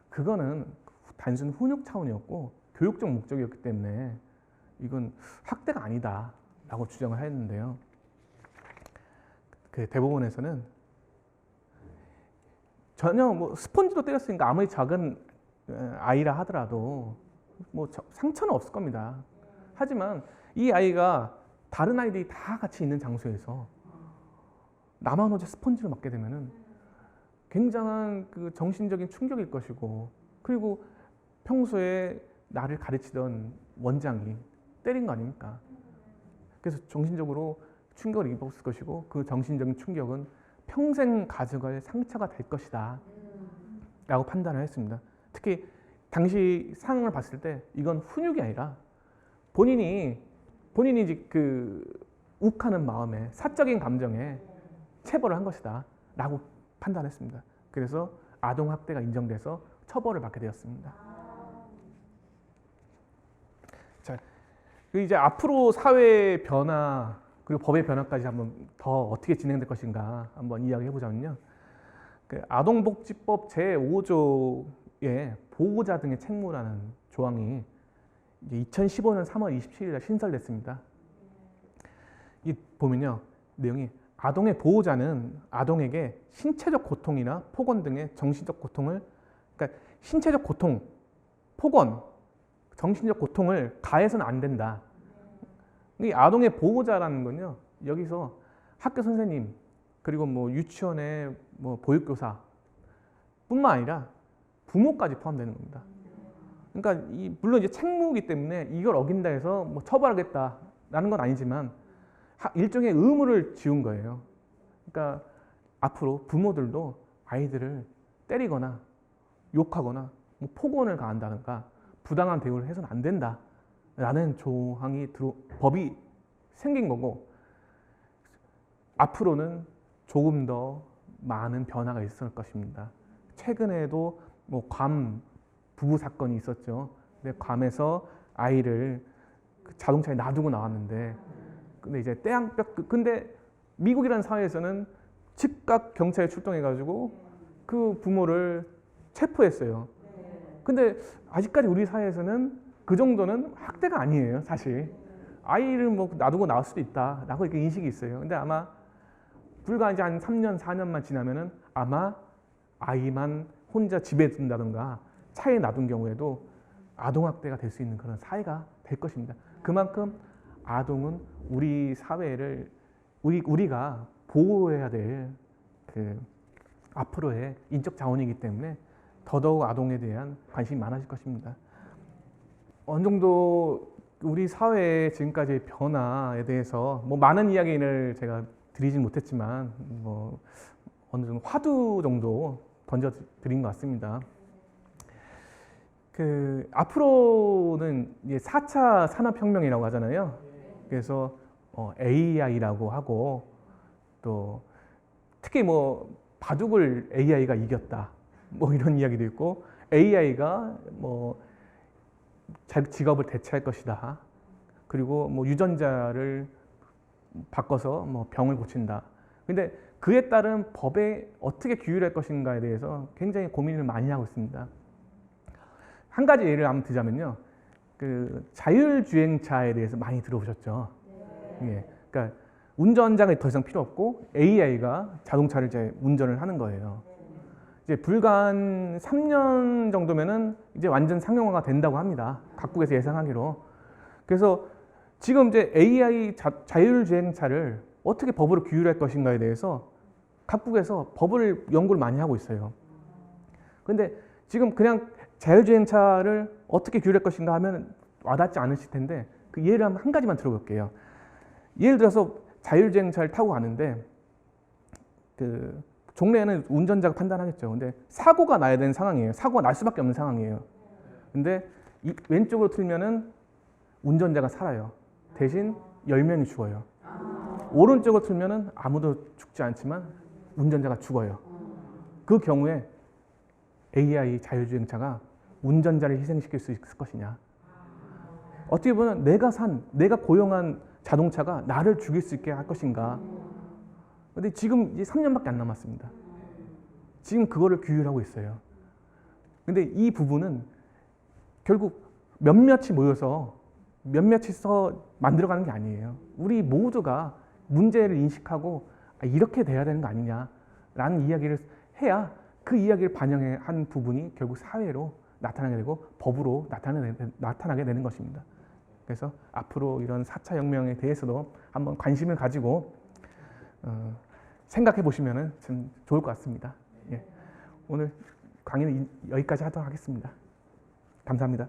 그거는 단순 훈육 차원이었고 교육적 목적이었기 때문에 이건 학대가 아니다라고 주장을 했는데요. 그 대법원에서는 전혀 뭐 스펀지로 때렸으니까 아무리 작은 아이라 하더라도 뭐 상처는 없을 겁니다. 하지만 이 아이가 다른 아이들이 다 같이 있는 장소에서 나만 어제 스펀지로 맞게 되면은 굉장한 그 정신적인 충격일 것이고, 그리고 평소에 나를 가르치던 원장이 때린 거 아닙니까? 그래서 정신적으로 충격을 입었을 것이고, 그 정신적인 충격은 평생 가져갈 상처가 될 것이다 라고 판단을 했습니다. 특히 당시 상황을 봤을 때 이건 훈육이 아니라 본인이 이제 그 욱하는 마음에, 사적인 감정에 체벌을 한 것이다 라고 판단했습니다. 그래서 아동학대가 인정돼서 처벌을 받게 되었습니다. 자, 이제 앞으로 사회 변화 그리고 법의 변화까지 한번 더 어떻게 진행될 것인가 한번 이야기해 보자면요. 그 아동복지법 제5조에 보호자 등의 책무라는 조항이 이제 2015년 3월 27일에 신설됐습니다. 이 보면요, 내용이 아동의 보호자는 아동에게 신체적 고통이나 폭언 등의 정신적 고통을, 그러니까 신체적 고통, 폭언, 정신적 고통을 가해서는 안 된다. 이 아동의 보호자라는 건요, 여기서 학교 선생님 그리고 뭐 유치원의 뭐 보육교사 뿐만 아니라 부모까지 포함되는 겁니다. 그러니까 물론 이제 책무이기 때문에 이걸 어긴다 해서 뭐 처벌하겠다라는 건 아니지만 일종의 의무를 지운 거예요. 그러니까 앞으로 부모들도 아이들을 때리거나 욕하거나 뭐 폭언을 가한다든가 부당한 대우를 해서는 안 된다라는 조항이 법이 생긴 거고, 앞으로는 조금 더 많은 변화가 있을 것입니다. 최근에도 뭐 괌 부부 사건이 있었죠. 근데 괌에서 아이를 자동차에 놔두고 나왔는데, 근데 이제 근데 미국이라는 사회에서는 즉각 경찰이 출동해가지고 그 부모를 체포했어요. 근데 아직까지 우리 사회에서는 그 정도는 학대가 아니에요, 사실. 아이를 뭐 놔두고 나올 수도 있다라고 이렇게 인식이 있어요. 근데 아마 불과 이제 한 3년, 4년만 지나면은 아마 아이만 혼자 집에 둔다든가 차에 놔둔 경우에도 아동학대가 될 수 있는 그런 사회가 될 것입니다. 그만큼 아동은 우리 사회를 우리가 보호해야 될 그 앞으로의 인적 자원이기 때문에 더더욱 아동에 대한 관심이 많아질 것입니다. 어느 정도 우리 사회의 지금까지의 변화에 대해서 뭐 많은 이야기를 제가 드리진 못했지만 뭐 어느 정도 화두 정도 던져 드린 것 같습니다. 그 앞으로는 이제 4차 산업혁명이라고 하잖아요. 그래서 AI라고 하고, 또 특히 뭐 바둑을 AI가 이겼다 뭐 이런 이야기도 있고, AI가 뭐 직업을 대체할 것이다. 그리고 뭐 유전자를 바꿔서 뭐 병을 고친다. 근데 그에 따른 법에 어떻게 규율할 것인가에 대해서 굉장히 고민을 많이 하고 있습니다. 한 가지 예를 한번 들자면요, 그 자율주행차에 대해서 많이 들어보셨죠? 예, 그러니까 운전자가 더 이상 필요 없고 AI가 자동차를 이제 운전을 하는 거예요. 이제 불과 한 3년 정도면은 이제 완전 상용화가 된다고 합니다. 각국에서 예상하기로. 그래서 지금 이제 AI 자율주행차를 어떻게 법으로 규율할 것인가에 대해서 각국에서 법을 연구를 많이 하고 있어요. 그런데 지금 그냥 자율주행차를 어떻게 규율할 것인가 하면 와닿지 않으실 텐데, 그 예를 한 가지만 들어볼게요. 예를 들어서 자율주행차를 타고 가는데 그 종래에는 운전자가 판단하겠죠. 근데 사고가 나야 되는 상황이에요. 사고가 날 수밖에 없는 상황이에요. 근데 왼쪽으로 틀면은 운전자가 살아요. 대신 10명이 죽어요. 오른쪽으로 틀면은 아무도 죽지 않지만 운전자가 죽어요. 그 경우에 AI 자율주행차가 운전자를 희생시킬 수 있을 것이냐. 어떻게 보면 내가 고용한 자동차가 나를 죽일 수 있게 할 것인가. 근데 지금 이제 3년밖에 안 남았습니다. 지금 그거를 규율하고 있어요. 근데 이 부분은 결국 몇몇이 모여서 몇몇이서 만들어가는 게 아니에요. 우리 모두가 문제를 인식하고 이렇게 돼야 되는 거 아니냐라는 이야기를 해야 그 이야기를 반영한 부분이 결국 사회로 나타나게 되고 법으로 나타나게 되는 것입니다. 그래서 앞으로 이런 4차 혁명에 대해서도 한번 관심을 가지고 생각해 보시면 참 좋을 것 같습니다. 예. 오늘 강의는 여기까지 하도록 하겠습니다. 감사합니다.